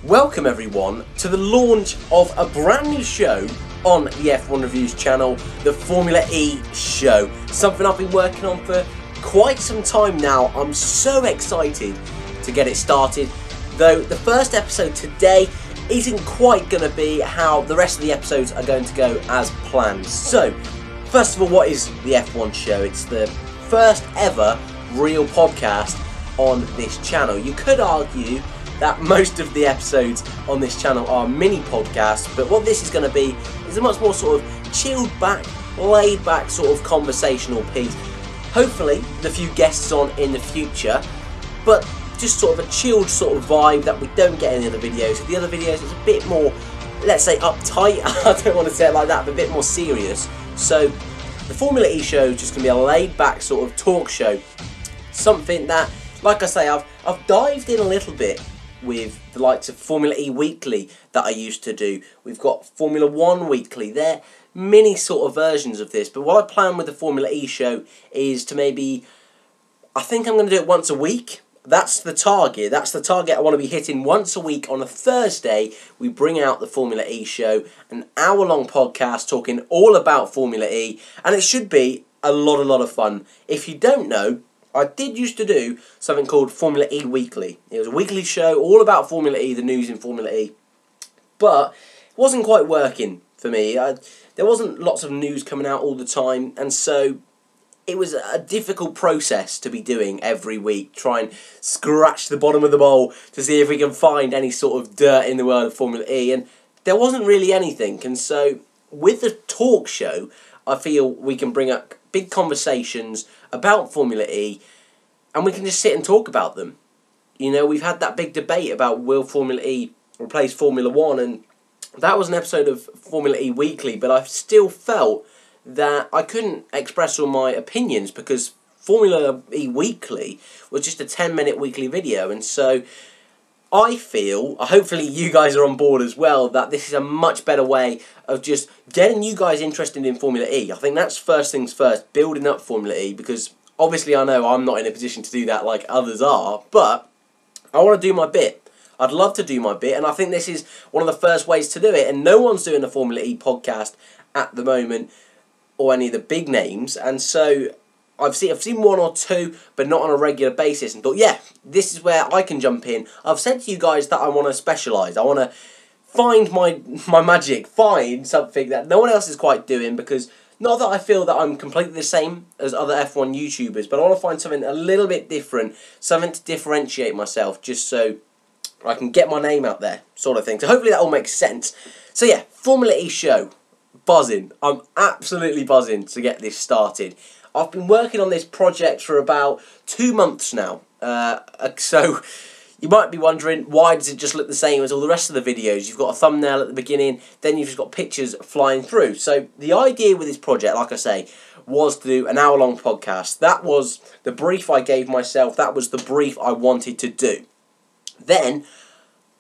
Welcome everyone to the launch of a brand new show on the F1 Reviews channel, the Formula E show. Something I've been working on for quite some time now. I'm so excited to get it started, though the first episode today isn't quite going to be how the rest of the episodes are going to go as planned. So, first of all, what is the F1 show? It's the first ever real podcast on this channel. You could argue that most of the episodes on this channel are mini podcasts, but what this is going to be is a much more sort of chilled back, laid back sort of conversational piece. Hopefully with a few guests on in the future, but just sort of a chilled sort of vibe that we don't get in the other videos. The other videos is a bit more, let's say, uptight. I don't want to say it like that, but a bit more serious. So the Formula E show is just going to be a laid back sort of talk show. Something that, like I say, I've dived in a little bit with the likes of Formula E Weekly that I used to do. We've got Formula 1 Weekly. They're mini sort of versions of this, but what I plan with the Formula E show is to maybe, I think I'm going to do it once a week. That's the target. That's the target I want to be hitting once a week. On a Thursday, we bring out the Formula E show, an hour-long podcast talking all about Formula E, and it should be a lot of fun. If you don't know, I did used to do something called Formula E Weekly. It was a weekly show all about Formula E, the news in Formula E. But it wasn't quite working for me. There wasn't lots of news coming out all the time, and so it was a difficult process to be doing every week. Try and scratch the bottom of the bowl to see if we can find any sort of dirt in the world of Formula E, and there wasn't really anything. And so with the talk show, I feel we can bring up big conversations about Formula E, and we can just sit and talk about them. You know, we've had that big debate about will Formula E replace Formula 1, and that was an episode of Formula E Weekly, but I still felt that I couldn't express all my opinions because Formula E Weekly was just a 10-minute weekly video, and so I feel, hopefully you guys are on board as well, that this is a much better way of just getting you guys interested in Formula E. I think that's first things first, building up Formula E, because obviously I know I'm not in a position to do that like others are, but I want to do my bit. I'd love to do my bit, and I think this is one of the first ways to do it, and no one's doing a Formula E podcast at the moment, or any of the big names, and so I've seen one or two, but not on a regular basis, and thought, yeah, this is where I can jump in. I've said to you guys that I want to specialise. I want to find my magic, find something that no one else is quite doing, because not that I feel that I'm completely the same as other F1 YouTubers, but I want to find something a little bit different, something to differentiate myself, just so I can get my name out there, sort of thing. So hopefully that all makes sense. So yeah, Formula E show. Buzzing. I'm absolutely buzzing to get this started. I've been working on this project for about 2 months now. So you might be wondering, why does it just look the same as all the rest of the videos? You've got a thumbnail at the beginning, then you've just got pictures flying through. So the idea with this project, like I say, was to do an hour-long podcast. That was the brief I gave myself. That was the brief I wanted to do. Then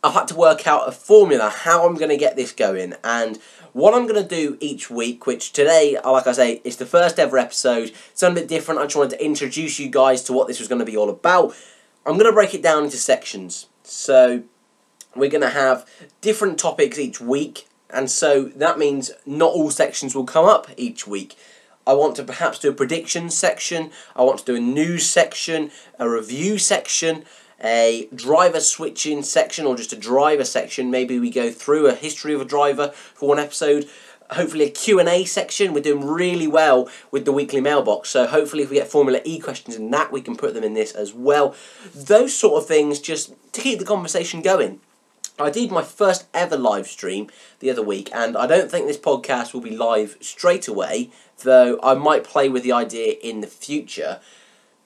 I've had to work out a formula, how I'm going to get this going, and what I'm going to do each week, which today, like I say, is the first ever episode. It's a bit different. I just wanted to introduce you guys to what this was going to be all about. I'm going to break it down into sections. So we're going to have different topics each week, and so that means not all sections will come up each week. I want to perhaps do a prediction section. I want to do a news section, a review section, a driver switching section, or just a driver section. Maybe we go through a history of a driver for one episode. Hopefully a Q&A section. We're doing really well with the weekly mailbox, so hopefully if we get Formula E questions in that, we can put them in this as well. Those sort of things, just to keep the conversation going. I did my first ever live stream the other week, and I don't think this podcast will be live straight away, though I might play with the idea in the future.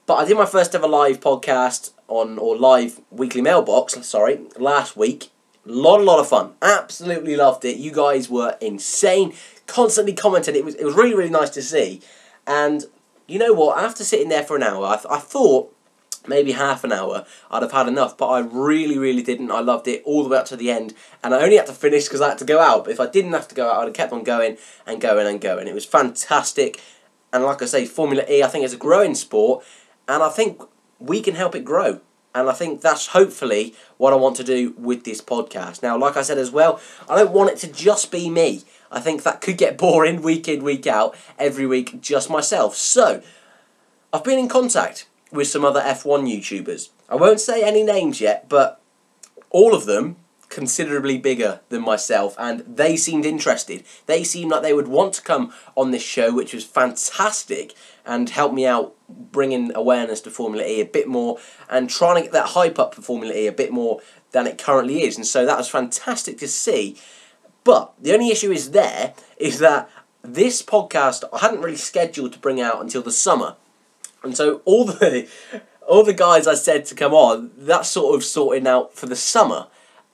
But I did my first ever live podcast or live weekly mailbox, last week. A lot of fun. Absolutely loved it. You guys were insane. Constantly commented. It was really nice to see. And you know what? After sitting there for an hour, I thought maybe half an hour I'd have had enough, but I really didn't. I loved it all the way up to the end, and I only had to finish because I had to go out. But if I didn't have to go out, I'd have kept on going and going. It was fantastic. And like I say, Formula E, I think, is a growing sport, and I think we can help it grow. And I think that's hopefully what I want to do with this podcast. Now, like I said as well, I don't want it to just be me. I think that could get boring week in, week out, every week, just myself. So, I've been in contact with some other F1 YouTubers. I won't say any names yet, but all of them considerably bigger than myself, and they seemed interested. They seemed like they would want to come on this show, which was fantastic, and help me out bringing awareness to Formula E a bit more and trying to get that hype up for Formula E a bit more than it currently is. And so that was fantastic to see. But the only issue is that this podcast I hadn't really scheduled to bring out until the summer. And so all the guys I said to come on, that's sort of sorting out for the summer.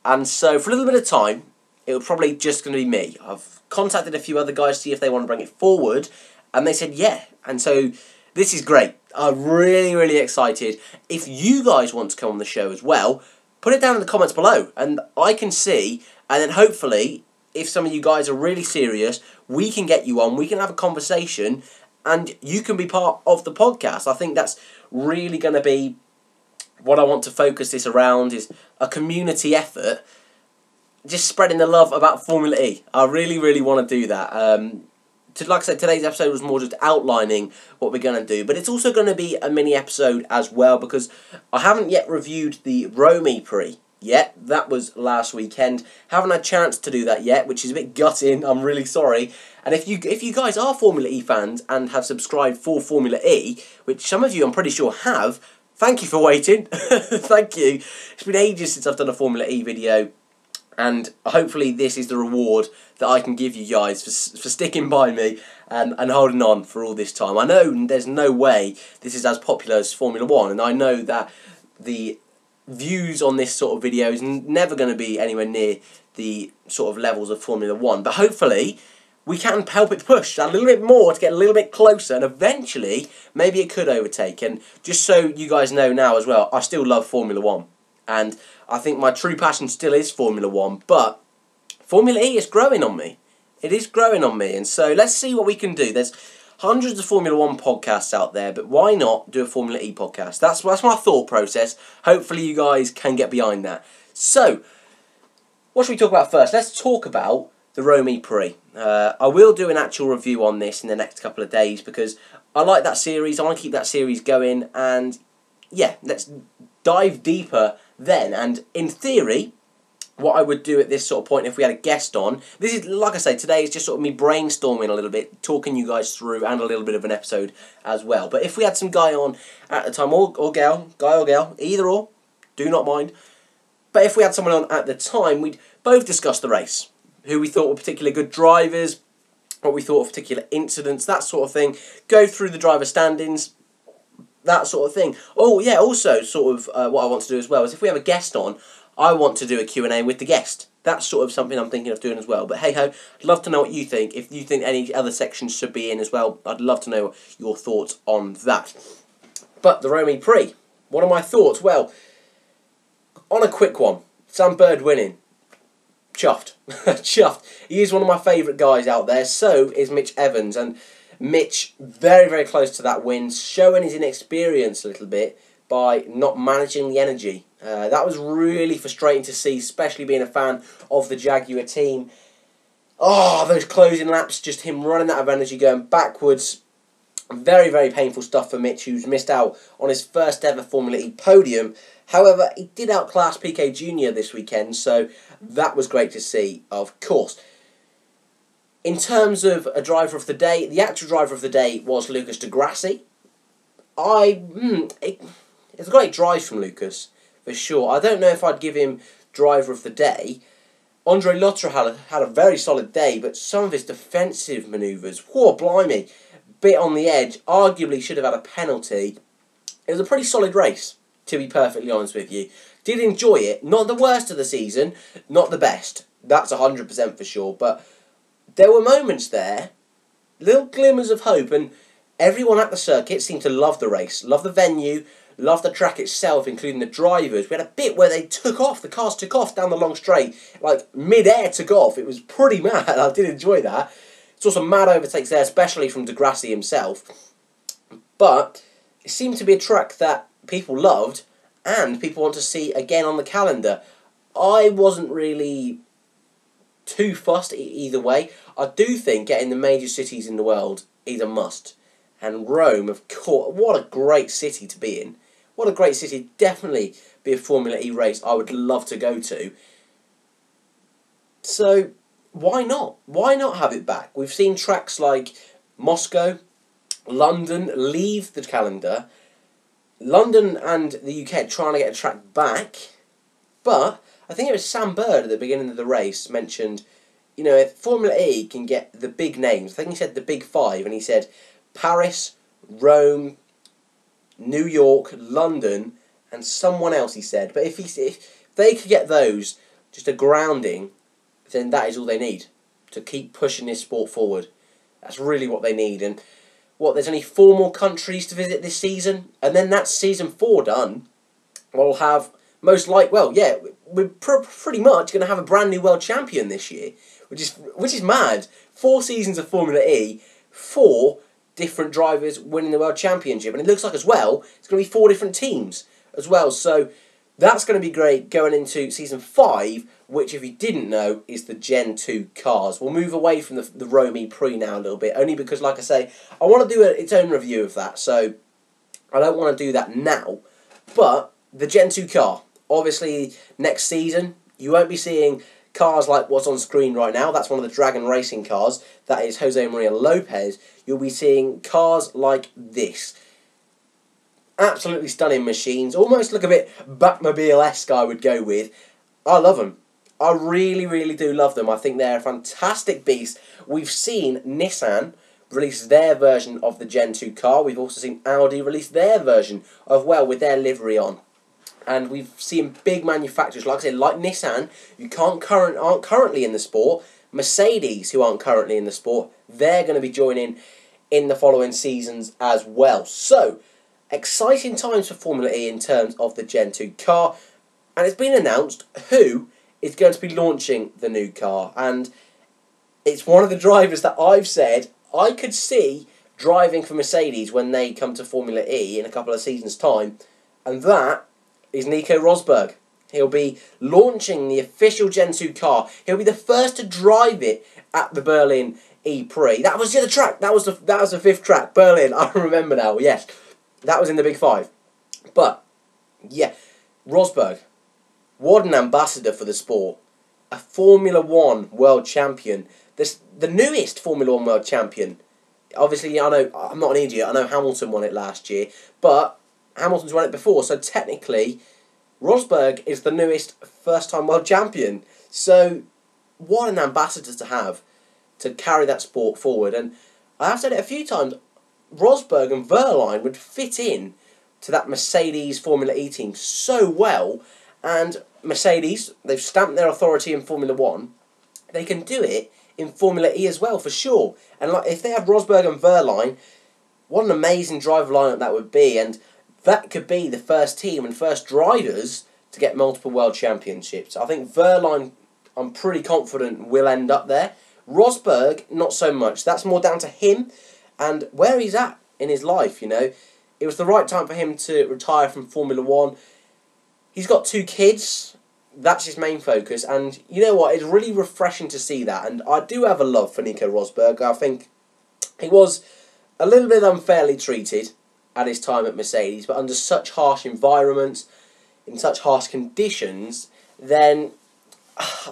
And so for a little bit of time, it was probably just going to be me. I've contacted a few other guys to see if they want to bring it forward, and they said yeah. And so this is great. I'm really, really excited. If you guys want to come on the show as well, put it down in the comments below, and I can see, and then hopefully, if some of you guys are really serious, we can get you on, we can have a conversation, and you can be part of the podcast. I think that's really going to be what I want to focus this around, is a community effort, just spreading the love about Formula E. I really, really want to do that. Like I said, today's episode was more just outlining what we're going to do, but it's also going to be a mini episode as well, because I haven't yet reviewed the Rome Prix yet. That was last weekend. Haven't had a chance to do that yet, which is a bit gutting. I'm really sorry. And if you guys are Formula E fans and have subscribed for Formula E, which some of you I'm pretty sure have, thank you for waiting. Thank you. It's been ages since I've done a Formula E video, and hopefully this is the reward that I can give you guys for sticking by me and holding on for all this time. I know there's no way this is as popular as Formula 1, and I know that the views on this sort of video is never going to be anywhere near the sort of levels of Formula 1, but hopefully we can help it push a little bit more to get a little bit closer, and eventually maybe it could overtake. And just so you guys know now as well, I still love Formula 1, and I think my true passion still is Formula 1, but Formula E is growing on me. It is growing on me, and so let's see what we can do. There's hundreds of Formula 1 podcasts out there, but why not do a Formula E podcast? That's my thought process. Hopefully you guys can get behind that. So, what should we talk about first? Let's talk about the Rome Prix. I will do an actual review on this in the next couple of days, because I like that series. I want to keep that series going, and yeah, let's dive deeper then. And in theory, what I would do at this sort of point if we had a guest on, this is, like I say, today is just sort of me brainstorming a little bit, talking you guys through, and a little bit of an episode as well. But if we had some guy on at the time, or girl, guy or girl, either or, do not mind. But if we had someone on at the time, we'd both discuss the race, who we thought were particularly good drivers, what we thought of particular incidents, that sort of thing. Go through the driver standings, that sort of thing. Oh yeah, also sort of what I want to do as well is if we have a guest on, I want to do a Q&A with the guest. That's sort of something I'm thinking of doing as well. But hey ho, I'd love to know what you think. If you think any other sections should be in as well, I'd love to know your thoughts on that. But the Rome Prix, what are my thoughts? Well, on a quick one, Sam Bird winning. Chuffed. Chuffed. He is one of my favourite guys out there. So is Mitch Evans. And Mitch, very, very close to that win, showing his inexperience a little bit by not managing the energy. That was really frustrating to see, especially being a fan of the Jaguar team. Oh, those closing laps, just him running out of energy, going backwards. Very, very painful stuff for Mitch, who's missed out on his first ever Formula E podium. However, he did outclass Piquet Jr. this weekend, so that was great to see, of course. In terms of a driver of the day, the actual driver of the day was Lucas di Grassi. It's a great drive from Lucas, for sure. I don't know if I'd give him driver of the day. Andre Lotterer had a very solid day, but some of his defensive manoeuvres, whoa, blimey, bit on the edge, arguably should have had a penalty. It was a pretty solid race, to be perfectly honest with you. Did enjoy it. Not the worst of the season, not the best. That's 100% for sure, but there were moments there, little glimmers of hope, and everyone at the circuit seemed to love the race, love the venue, love the track itself, including the drivers. We had a bit where they took off, the cars took off down the long straight, like mid-air took off. It was pretty mad. I did enjoy that. Saw some mad overtakes there, especially from di Grassi himself. But it seemed to be a track that people loved, and people want to see again on the calendar. I wasn't really too fussed either way. I do think getting the major cities in the world is a must. And Rome, of course, what a great city to be in. What a great city. Definitely be a Formula E race I would love to go to. So, why not? Why not have it back? We've seen tracks like Moscow, London leave the calendar. London and the UK trying to get a track back. But I think it was Sam Bird at the beginning of the race mentioned, you know, if Formula E can get the big names, I think he said the big five, and he said Paris, Rome, New York, London, and someone else, he said. But if they could get those, just a grounding, then that is all they need to keep pushing this sport forward. That's really what they need. And there's only 4 more countries to visit this season, and then that's season 4 done. We'll have we're pretty much going to have a brand new world champion this year, which is mad. 4 seasons of Formula E, 4 different drivers winning the world championship, and it looks like as well it's going to be 4 different teams as well. So that's going to be great going into season 5, which, if you didn't know, is the Gen 2 cars. We'll move away from the Rome E-Prix now a little bit, only because, like I say, I want to do its own review of that, so I don't want to do that now. But the Gen 2 car, obviously next season, you won't be seeing cars like what's on screen right now. That's one of the Dragon Racing cars. That is Jose Maria Lopez. You'll be seeing cars like this. Absolutely stunning machines. Almost look a bit Batmobile-esque, I would go with. I love them. I really, really do love them. I think they're a fantastic beast. We've seen Nissan release their version of the Gen 2 car. We've also seen Audi release their version with their livery on. And we've seen big manufacturers, like I said, like Nissan, who aren't currently in the sport. Mercedes, who aren't currently in the sport, they're going to be joining in the following seasons as well. So, exciting times for Formula E in terms of the Gen 2 car. And it's been announced who is going to be launching the new car. And it's one of the drivers that I've said I could see driving for Mercedes when they come to Formula E in a couple of seasons' time. And that is Nico Rosberg. He'll be launching the official Gen 2 car. He'll be the first to drive it at the Berlin E-Prix. That was the other track. That was the 5th track. Berlin. I remember now. Yes, that was in the Big 5. But yeah, Rosberg, what an ambassador for the sport. A Formula 1 world champion. The newest Formula 1 world champion. Obviously, I know I'm not an idiot. I know Hamilton won it last year, but Hamilton's won it before, so technically Rosberg is the newest first-time world champion. So what an ambassador to have to carry that sport forward. And I have said it a few times, Rosberg and Wehrlein would fit in to that Mercedes Formula E team so well. And Mercedes, they've stamped their authority in Formula 1. They can do it in Formula E as well, for sure. And like, if they have Rosberg and Wehrlein, what an amazing driver lineup that would be. And that could be the first team and first drivers to get multiple world championships. I think Wehrlein, I'm pretty confident, will end up there. Rosberg, not so much. That's more down to him and where he's at in his life, you know. It was the right time for him to retire from Formula 1. He's got 2 kids. That's his main focus. And you know what? It's really refreshing to see that. And I do have a love for Nico Rosberg. I think he was a little bit unfairly treated at his time at Mercedes, but under such harsh environments, in such harsh conditions, then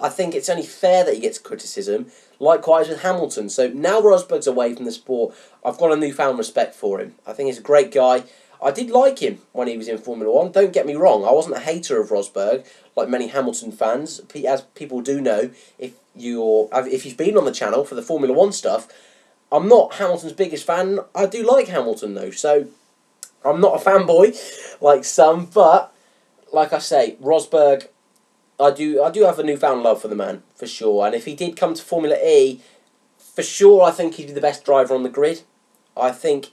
I think it's only fair that he gets criticism. Likewise with Hamilton. So now Rosberg's away from the sport, I've got a newfound respect for him. I think he's a great guy. I did like him when he was in Formula 1, don't get me wrong. I wasn't a hater of Rosberg, like many Hamilton fans. As people do know, if you've been on the channel for the Formula 1 stuff, I'm not Hamilton's biggest fan. I do like Hamilton though, so I'm not a fanboy like some, but like I say, Rosberg, I do have a newfound love for the man, for sure. And if he did come to Formula E, for sure I think he'd be the best driver on the grid. I think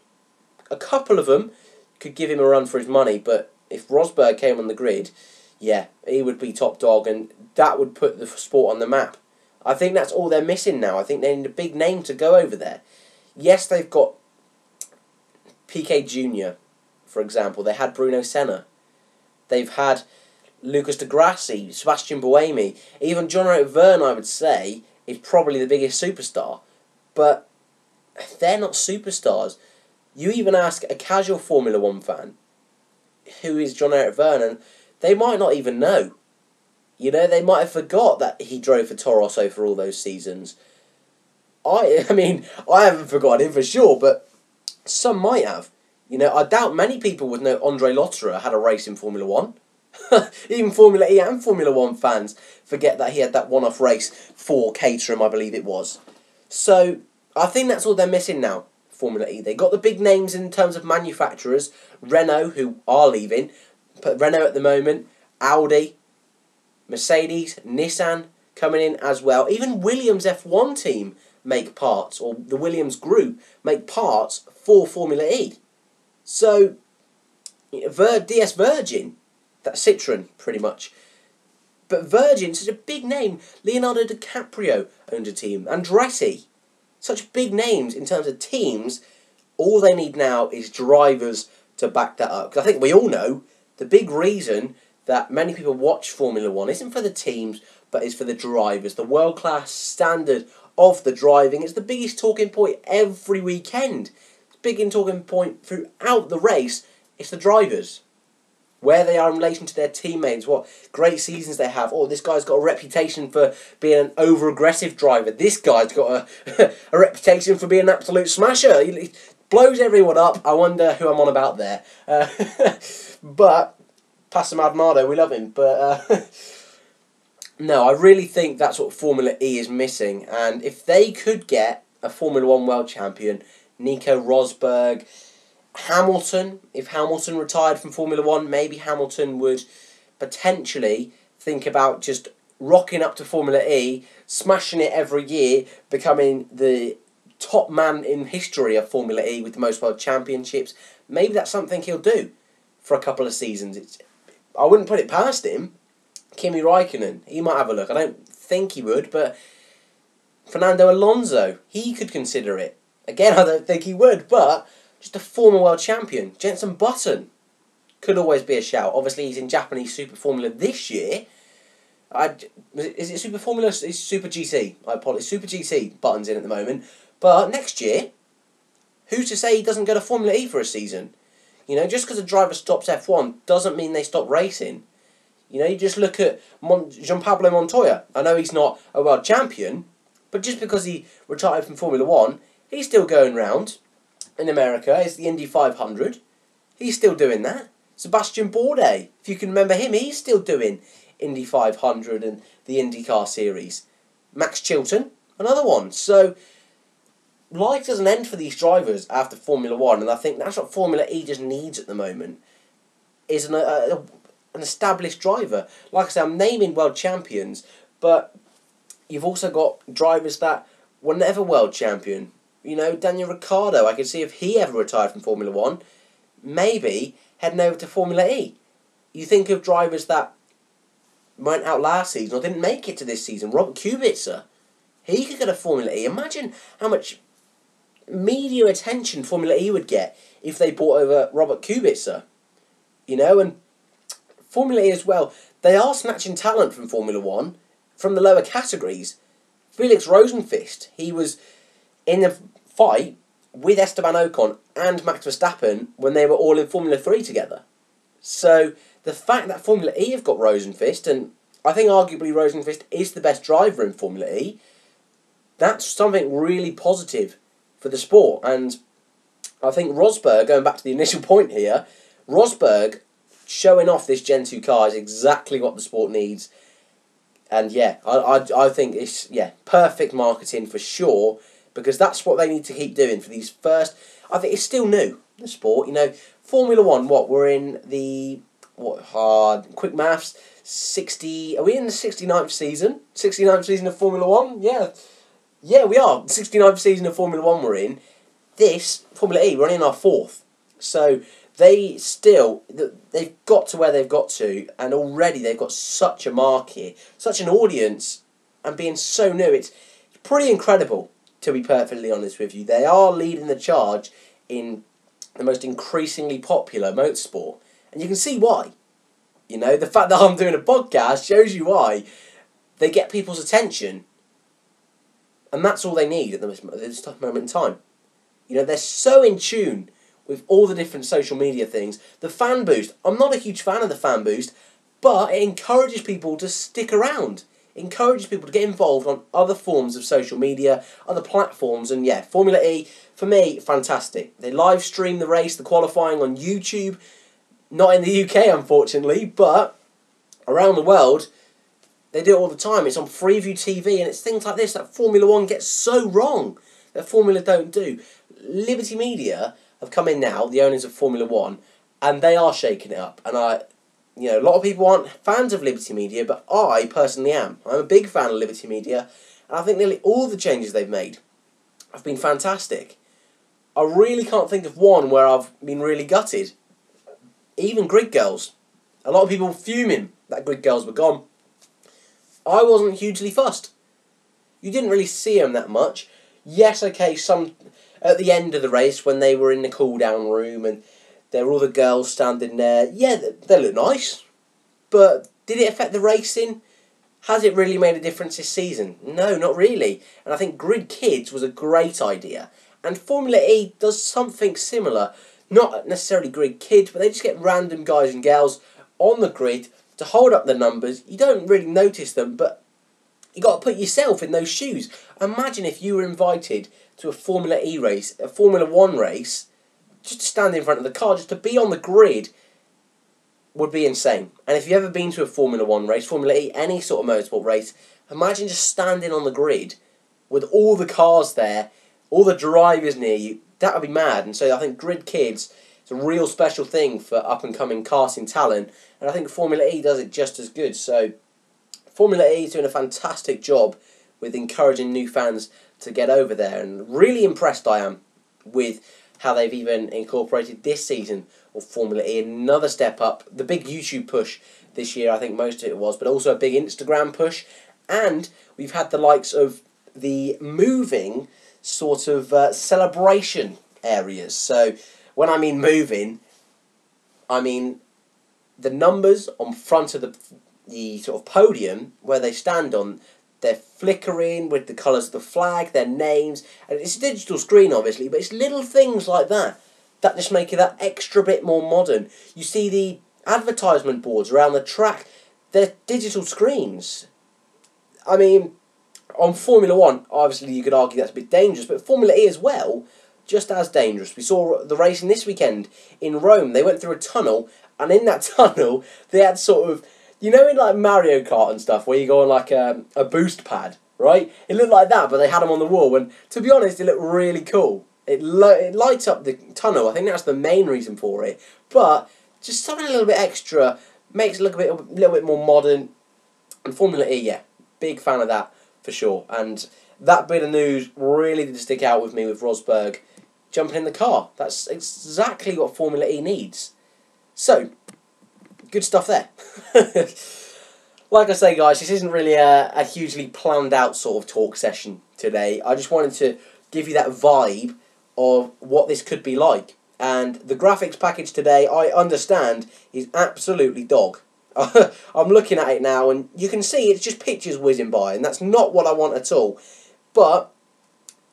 a couple of them could give him a run for his money, but if Rosberg came on the grid, yeah, he would be top dog, and that would put the sport on the map. I think that's all they're missing now. I think they need a big name to go over there. Yes, they've got Piquet Jr., for example. They had Bruno Senna. They've had Lucas Di Grassi, Sebastian Buemi, even John Verne, I would say, is probably the biggest superstar. But they're not superstars. You even ask a casual Formula One fan, who is John-Eric Vernon, they might not even know. You know, they might have forgot that he drove for Toro Rosso for all those seasons. I mean, I haven't forgotten him for sure, but some might have. You know, I doubt many people would know Andre Lotterer had a race in Formula One. Even Formula E and Formula One fans forget that he had that one-off race for Caterham, I believe it was. So, I think that's all they're missing now, Formula E. They got the big names in terms of manufacturers. Renault, who are leaving, but Renault at the moment, Audi, Mercedes, Nissan coming in as well. Even Williams F1 team make parts, or the Williams group make parts for Formula E. So, DS Virgin, that's Citroën pretty much. But Virgin, such a big name. Leonardo DiCaprio owned a team. Andretti. Such big names in terms of teams. All they need now is drivers to back that up. Because I think we all know the big reason that many people watch Formula One isn't for the teams, but is for the drivers. The world-class standard of the driving is the biggest talking point every weekend. It's big in talking point throughout the race. It's the drivers. Where they are in relation to their teammates, what great seasons they have. Oh, this guy's got a reputation for being an over-aggressive driver. This guy's got a reputation for being an absolute smasher. He blows everyone up. I wonder who I'm on about there. But, Pastor Maldonado, we love him. But, no, I really think that's what Formula E is missing. And if they could get a Formula One world champion, Nico Rosberg, Hamilton, if Hamilton retired from Formula One, maybe Hamilton would potentially think about just rocking up to Formula E, smashing it every year, becoming the top man in history of Formula E with the most world championships. Maybe that's something he'll do for a couple of seasons. I wouldn't put it past him. Kimi Raikkonen, he might have a look. I don't think he would, but Fernando Alonso, he could consider it. Again, I don't think he would, but just a former world champion. Jenson Button could always be a shout. Obviously, he's in Japanese Super Formula this year. Is it Super Formula? It's Super GT. I apologize. Super GT Button's in at the moment. But next year, who's to say he doesn't go to Formula E for a season? You know, just because a driver stops F1 doesn't mean they stop racing. You know, you just look at Gianpablo Montoya. I know he's not a world champion, but just because he retired from Formula One, he's still going round. In America, it's the Indy 500. He's still doing that. Sebastian Bourdais, if you can remember him, he's still doing Indy 500 and the IndyCar series. Max Chilton, another one. So, life doesn't end for these drivers after Formula One, and I think that's what Formula E just needs at the moment, is an established driver. Like I said, I'm naming world champions, but you've also got drivers that were never world champion. You know, Daniel Ricciardo, I could see if he ever retired from Formula One, maybe heading over to Formula E. You think of drivers that went out last season or didn't make it to this season. Robert Kubica, he could go to Formula E. Imagine how much media attention Formula E would get if they brought over Robert Kubica. You know, and Formula E as well, they are snatching talent from Formula One, from the lower categories. Felix Rosenqvist, he was in the fight with Esteban Ocon and Max Verstappen when they were all in Formula 3 together. So, the fact that Formula E have got Rosenqvist, and I think arguably Rosenqvist is the best driver in Formula E, that's something really positive for the sport. And I think Rosberg, going back to the initial point here, Rosberg showing off this Gen 2 car is exactly what the sport needs. And yeah, I think it's perfect marketing for sure, because that's what they need to keep doing for these first. I think it's still new, the sport. You know, Formula One. We're in the quick maths. 60. Are we in the 69th season? 69th season of Formula One. Yeah, we are. 69th season of Formula One. We're in this Formula E. We're only in our 4th. So they've got to where they've got to, and already they've got such a market, such an audience, and being so new, it's pretty incredible. To be perfectly honest with you, they are leading the charge in the most increasingly popular motorsport, and you can see why. You know, the fact that I'm doing a podcast shows you why. They get people's attention, and that's all they need at this moment in time. You know, they're so in tune with all the different social media things. The fan boost, I'm not a huge fan of the fan boost, but it encourages people to stick around. It encourages people to get involved on other forms of social media, other platforms, and yeah, Formula E, for me, fantastic. They live stream the race, the qualifying on YouTube, not in the UK unfortunately, but around the world, they do it all the time. It's on Freeview TV, and it's things like this that Formula One gets so wrong, that Formula don't do. Liberty Media have come in now, the owners of Formula One, and they are shaking it up. And a lot of people aren't fans of Liberty Media, but I personally am. I'm a big fan of Liberty Media, and I think nearly all the changes they've made have been fantastic. I really can't think of one where I've been really gutted. Even Grid Girls. A lot of people fuming that Grid Girls were gone. I wasn't hugely fussed. You didn't really see them that much. Yes, okay, some at the end of the race when they were in the cool-down room and there were all the girls standing there. Yeah, they look nice. But did it affect the racing? Has it really made a difference this season? No, not really. And I think Grid Kids was a great idea. And Formula E does something similar. Not necessarily Grid Kids, but they just get random guys and girls on the grid to hold up the numbers. You don't really notice them, but you got to put yourself in those shoes. Imagine if you were invited to a Formula E race, a Formula One race, just to stand in front of the car, just to be on the grid, would be insane. And if you've ever been to a Formula One race, Formula E, any sort of motorsport race, imagine just standing on the grid with all the cars there, all the drivers near you. That would be mad. And so I think Grid Kids is a real special thing for up-and-coming karting talent, and I think Formula E does it just as good. So Formula E is doing a fantastic job with encouraging new fans to get over there, and really impressed I am with how they've even incorporated this season of Formula E. Another step up. The big YouTube push this year, I think most of it was, but also a big Instagram push, and we've had the likes of the moving sort of celebration areas. So when I mean moving, I mean the numbers on front of the sort of podium where they stand on, they're flickering with the colours of the flag, their names, and it's a digital screen obviously, but it's little things like that that just make it that extra bit more modern. You see the advertisement boards around the track, they're digital screens. I mean, on Formula One, obviously you could argue that's a bit dangerous, but Formula E as well, just as dangerous. We saw the racing this weekend in Rome. They went through a tunnel, and in that tunnel, they had sort of, you know, in like Mario Kart and stuff, where you go on like a boost pad, right? It looked like that, but they had them on the wall, and to be honest, it looked really cool. It lights up the tunnel. I think that's the main reason for it. But just something a little bit extra makes it look a little bit more modern. And Formula E, yeah, big fan of that for sure. And that bit of news really did stick out with me with Rosberg jumping in the car. That's exactly what Formula E needs. So, good stuff there. Like I say, guys, this isn't really a hugely planned out sort of talk session today. I just wanted to give you that vibe of what this could be like. And the graphics package today, I understand, is absolutely dog. I'm looking at it now, and you can see it's just pictures whizzing by, and that's not what I want at all. But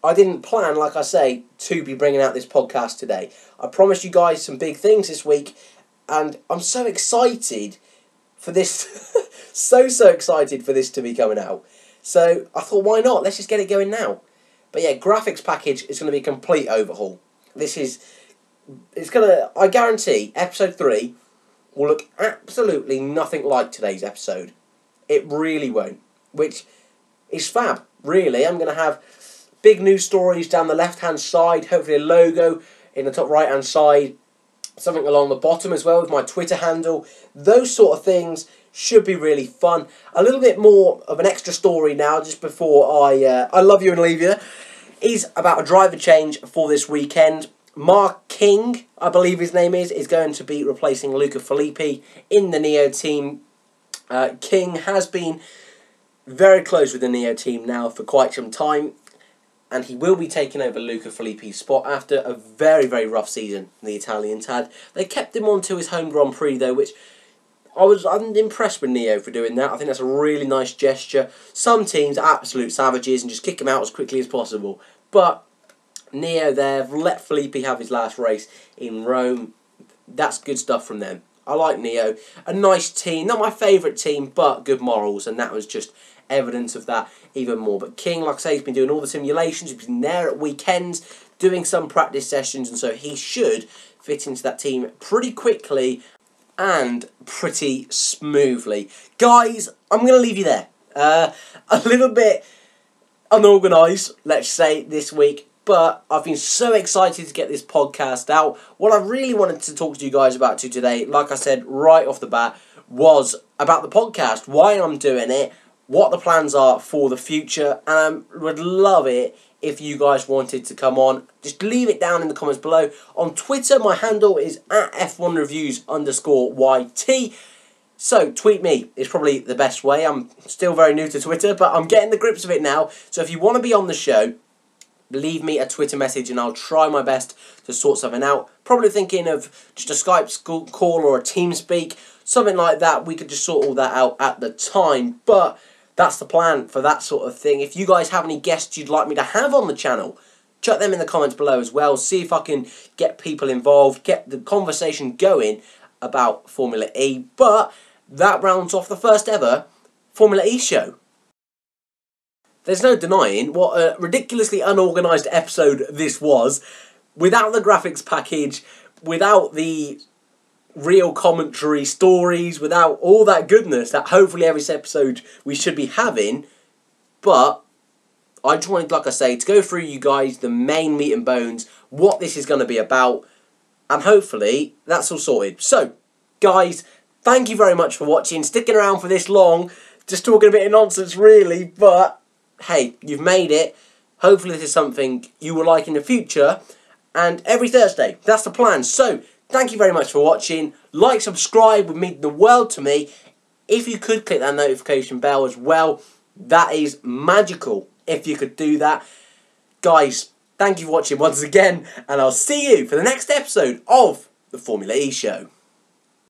I didn't plan, like I say, to be bringing out this podcast today. I promised you guys some big things this week, and I'm so excited for this, so excited for this to be coming out. So I thought, why not? Let's just get it going now. But yeah, graphics package is going to be a complete overhaul. I guarantee, episode 3 will look absolutely nothing like today's episode. It really won't, which is fab, really. I'm going to have big news stories down the left-hand side, hopefully a logo in the top right-hand side, something along the bottom as well with my Twitter handle. Those sort of things should be really fun. A little bit more of an extra story now, just before I love you and leave you, is about a driver change for this weekend. Mark King, I believe his name is going to be replacing Luca Filippi in the Neo team. King has been very close with the Neo team now for quite some time, and he will be taking over Luca Filippi's spot after a very rough season the Italians had. They kept him on to his home Grand Prix though, which I'm impressed with Neo for doing that. I think that's a really nice gesture. Some teams are absolute savages and just kick him out as quickly as possible. But Neo there, let Felipe have his last race in Rome. That's good stuff from them. I like Neo. A nice team. Not my favourite team, but good morals. And that was just evidence of that even more. But King, like I say, he's been doing all the simulations. He's been there at weekends, doing some practice sessions. And so he should fit into that team pretty quickly and pretty smoothly. Guys, I'm going to leave you there. A little bit unorganised, let's say, this week. But I've been so excited to get this podcast out. What I really wanted to talk to you guys about today, like I said right off the bat, was about the podcast, why I'm doing it, what the plans are for the future, and I would love it if you guys wanted to come on. Just leave it down in the comments below. On Twitter, my handle is @F1Reviews_YT. So, tweet me. It's probably the best way. I'm still very new to Twitter, but I'm getting the grips of it now. So if you want to be on the show, leave me a Twitter message and I'll try my best to sort something out. Probably thinking of just a Skype call or a TeamSpeak, something like that. We could just sort all that out at the time. But that's the plan for that sort of thing. If you guys have any guests you'd like me to have on the channel, chuck them in the comments below as well. See if I can get people involved, get the conversation going about Formula E. But that rounds off the first ever Formula E show. There's no denying what a ridiculously unorganised episode this was. Without the graphics package, without the real commentary stories, without all that goodness that hopefully every episode we should be having. But I just wanted, like I say, to go through you guys the main meat and bones, what this is going to be about, and hopefully that's all sorted. So, guys, thank you very much for watching, sticking around for this long, just talking a bit of nonsense really, but hey, you've made it. Hopefully this is something you will like in the future. And every Thursday, that's the plan. So, thank you very much for watching. Like, subscribe would mean the world to me. If you could click that notification bell as well, that is magical if you could do that. Guys, thank you for watching once again. And I'll see you for the next episode of the Formula E Show.